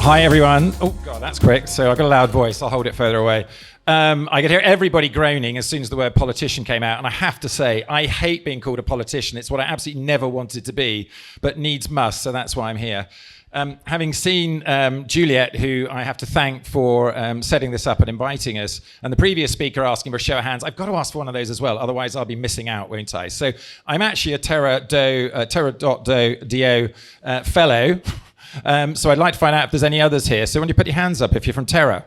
Hi, everyone. Oh, God, that's quick. So I've got a loud voice. I'll hold it further away. I could hear everybody groaning as soon as the word politician came out. And I have to say, I hate being called a politician. It's what I absolutely never wanted to be, but needs must. So that's why I'm here. Having seen Juliet, who I have to thank for setting this up and inviting us, and the previous speaker asking for a show of hands, I've got to ask for one of those as well. Otherwise, I'll be missing out, won't I? So I'm actually a Terra.do fellow. So I'd like to find out if there's any others here. So when you put your hands up, if you're from Terra.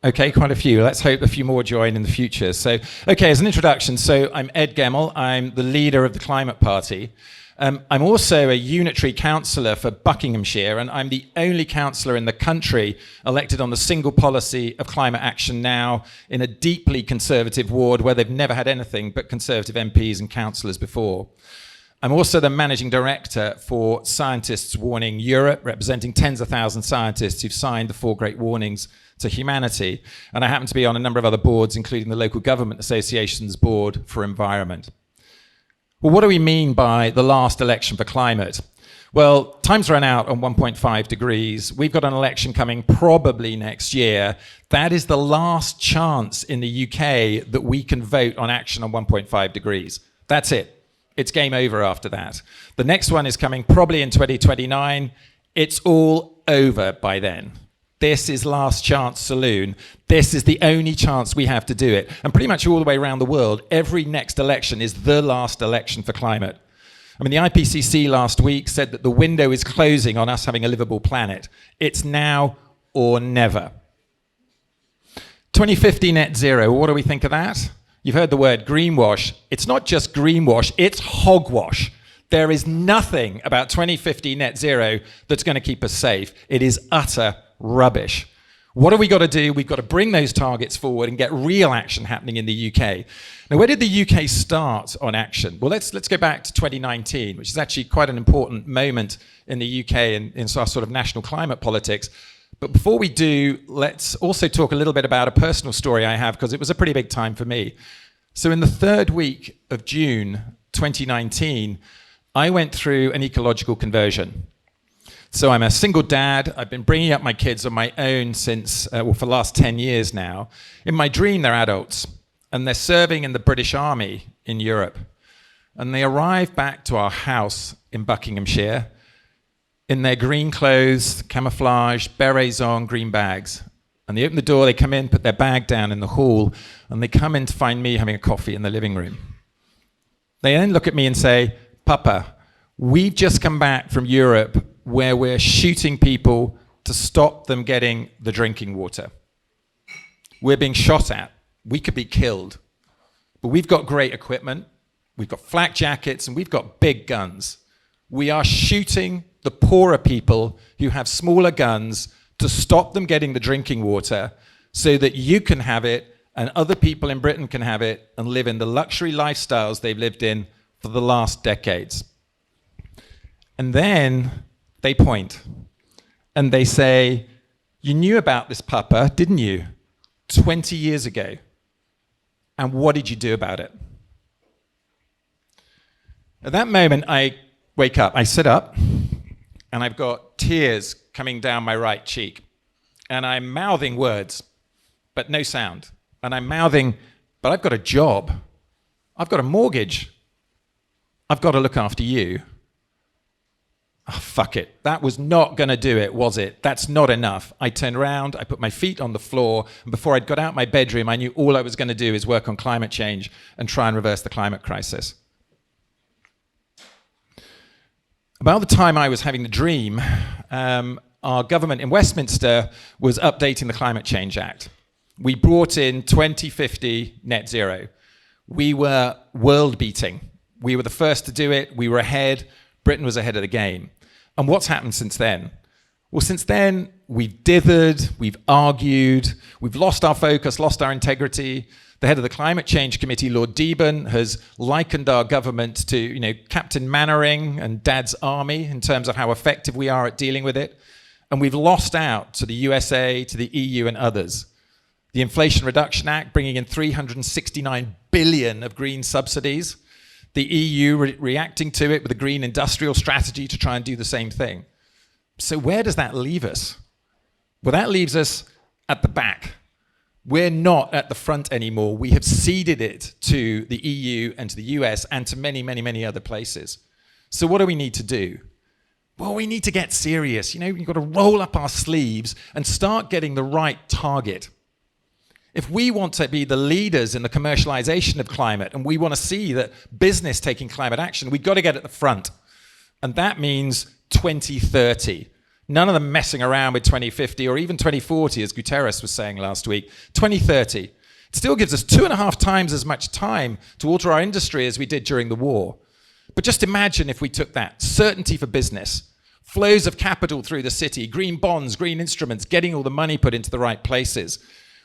Okay, quite a few. Let's hope a few more join in the future. So, okay, as an introduction, so I'm Ed Gemmell. I'm the leader of the Climate Party. I'm also a unitary councillor for Buckinghamshire, and I'm the only councillor in the country elected on the single policy of climate action now in a deeply conservative ward where they've never had anything but conservative MPs and councillors before. I'm also the managing director for Scientists Warning Europe, representing tens of thousands of scientists who've signed the 4 Great Warnings to Humanity. And I happen to be on a number of other boards, including the Local Government Association's Board for Environment. Well, what do we mean by the last election for climate? Well, time's run out on 1.5 degrees. We've got an election coming probably next year. That is the last chance in the UK that we can vote on action on 1.5 degrees. That's it. It's game over after that. The next one is coming probably in 2029. It's all over by then. This is last chance saloon. This is the only chance we have to do it. And pretty much all the way around the world, every next election is the last election for climate. I mean, the IPCC last week said that the window is closing on us having a livable planet. It's now or never. 2050 net zero, what do we think of that? You've heard the word greenwash. It's not just greenwash, it's hogwash. There is nothing about 2050 net zero that's going to keep us safe. It is utter rubbish. What have we got to do? We've got to bring those targets forward and get real action happening in the UK. Now, where did the UK start on action? Well, let's go back to 2019, which is actually quite an important moment in the UK in our sort of national climate politics. But before we do, let's also talk a little bit about a personal story I have, because it was a pretty big time for me. So in the 3rd week of June 2019, I went through an ecological conversion. So I'm a single dad. I've been bringing up my kids on my own since, for the last 10 years now. In my dream, they're adults, and they're serving in the British Army in Europe. And they arrive back to our house in Buckinghamshire in their green clothes, camouflage, berets on, green bags. And they open the door, they come in, put their bag down in the hall, and they come in to find me having a coffee in the living room. They then look at me and say, "Papa, we've just come back from Europe where we're shooting people to stop them getting the drinking water. We're being shot at. We could be killed. But we've got great equipment. We've got flak jackets, and we've got big guns. We are shooting the poorer people who have smaller guns to stop them getting the drinking water so that you can have it and other people in Britain can have it and live in the luxury lifestyles they've lived in for the last decades." And then they point and they say, "You knew about this, Papa, didn't you? 20 years ago. And what did you do about it?" At that moment, I wake up, I sit up, and I've got tears coming down my right cheek. And I'm mouthing words, but no sound. And I'm mouthing, "But I've got a job. I've got a mortgage. I've got to look after you." Oh, fuck it. That was not going to do it, was it? That's not enough. I turned around, I put my feet on the floor, and before I'd got out my bedroom, I knew all I was going to do is work on climate change and try and reverse the climate crisis. About the time I was having the dream, our government in Westminster was updating the Climate Change Act. We brought in 2050 net zero. We were world-beating. We were the first to do it. We were ahead. Britain was ahead of the game. And what's happened since then? Well, since then, we've dithered, we've argued, we've lost our focus, lost our integrity. The head of the Climate Change Committee, Lord Deben, has likened our government to, Captain Mannering and Dad's army in terms of how effective we are at dealing with it. And we've lost out to the USA, to the EU and others. The Inflation Reduction Act, bringing in 369 billion of green subsidies. The EU reacting to it with a green industrial strategy to try and do the same thing. So where does that leave us? Well, that leaves us at the back. We're not at the front anymore. We have ceded it to the EU and to the US and to many, many, many other places. So what do we need to do? Well, we need to get serious. We've got to roll up our sleeves and start getting the right target. If we want to be the leaders in the commercialization of climate and we want to see that business taking climate action, we've got to get at the front. And that means 2030. None of them messing around with 2050 or even 2040, as Guterres was saying last week. 2030. It still gives us 2.5 times as much time to alter our industry as we did during the war. But just imagine if we took that. Certainty for business, flows of capital through the city, green bonds, green instruments, getting all the money put into the right places.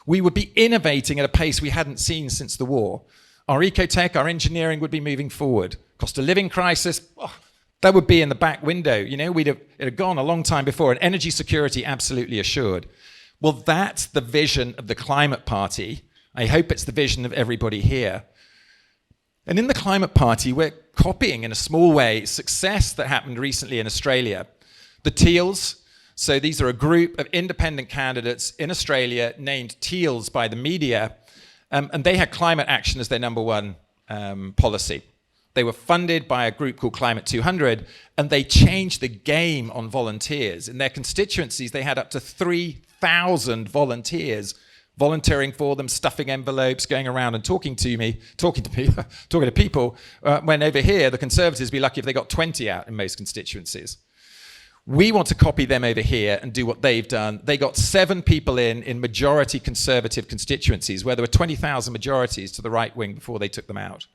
We would be innovating at a pace we hadn't seen since the war. Our ecotech, our engineering would be moving forward. Cost of living crisis, that would be in the back window. It had gone a long time before, and energy security absolutely assured. Well, that's the vision of the Climate Party. I hope it's the vision of everybody here. And in the Climate Party, we're copying in a small way success that happened recently in Australia. The Teals, so these are a group of independent candidates in Australia named Teals by the media, and they had climate action as their number one policy. They were funded by a group called Climate 200, and they changed the game on volunteers. In their constituencies, they had up to 3,000 volunteers volunteering for them, stuffing envelopes, going around and talking to people, when over here, the Conservatives would be lucky if they got 20 out in most constituencies. We want to copy them over here and do what they've done. They got 7 people in majority Conservative constituencies, where there were 20,000 majorities to the right wing before they took them out.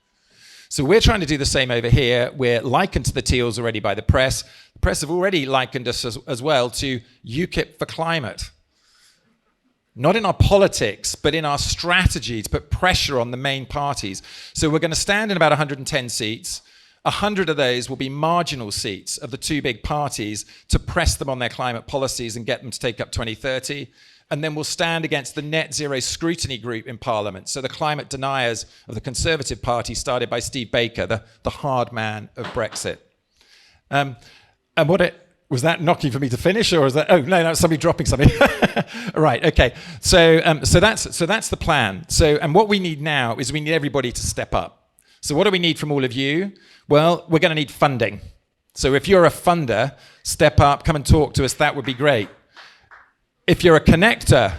So we're trying to do the same over here. We're likened to the Teals already by the press. The press have already likened us as well to UKIP for climate. Not in our politics, but in our strategy to put pressure on the main parties. So we're going to stand in about 110 seats. 100 of those will be marginal seats of the 2 big parties to press them on their climate policies and get them to take up 2030. And then we'll stand against the net zero scrutiny group in Parliament. So the climate deniers of the Conservative Party, started by Steve Baker, the hard man of Brexit. Was that knocking for me to finish, or is that? Oh no, that's somebody dropping something. Right. Okay. So that's the plan. And what we need now is we need everybody to step up. So what do we need from all of you? Well, we're going to need funding. So if you're a funder, step up, come and talk to us. That would be great. If you're a connector,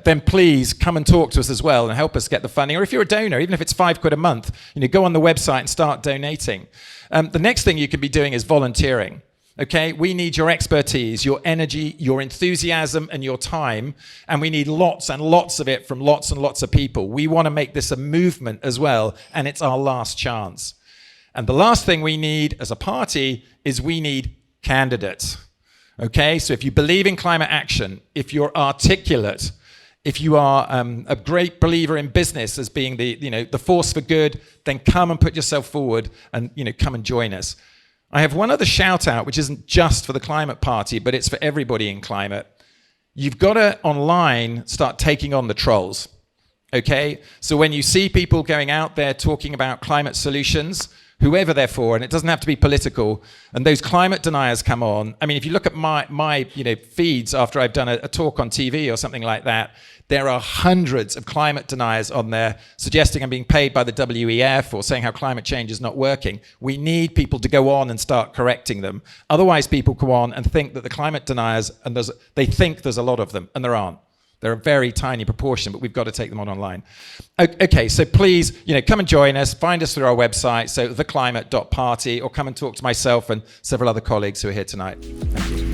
then please come and talk to us as well and help us get the funding. Or if you're a donor, even if it's £5 a month, go on the website and start donating. The next thing you can be doing is volunteering. Okay, we need your expertise, your energy, your enthusiasm, and your time, and we need lots and lots of it from lots and lots of people. We want to make this a movement as well, and it's our last chance. And the last thing we need as a party is we need candidates. Okay, so if you believe in climate action, if you're articulate, if you are a great believer in business as being the force for good, then come and put yourself forward and come and join us. I have one other shout out, which isn't just for the Climate Party, but it's for everybody in climate. You've got to online start taking on the trolls. Okay, so when you see people going out there talking about climate solutions, whoever they're for, and it doesn't have to be political, and those climate deniers come on. I mean, if you look at my feeds after I've done a talk on TV or something like that, there are hundreds of climate deniers on there suggesting I'm being paid by the WEF or saying how climate change is not working. We need people to go on and start correcting them. Otherwise, people go on and think that the climate deniers, and they think there's a lot of them, and there aren't. They're a very tiny proportion, but we've got to take them on online. Okay, so please, come and join us. Find us through our website, so theclimate.party, or come and talk to myself and several other colleagues who are here tonight. Thank you.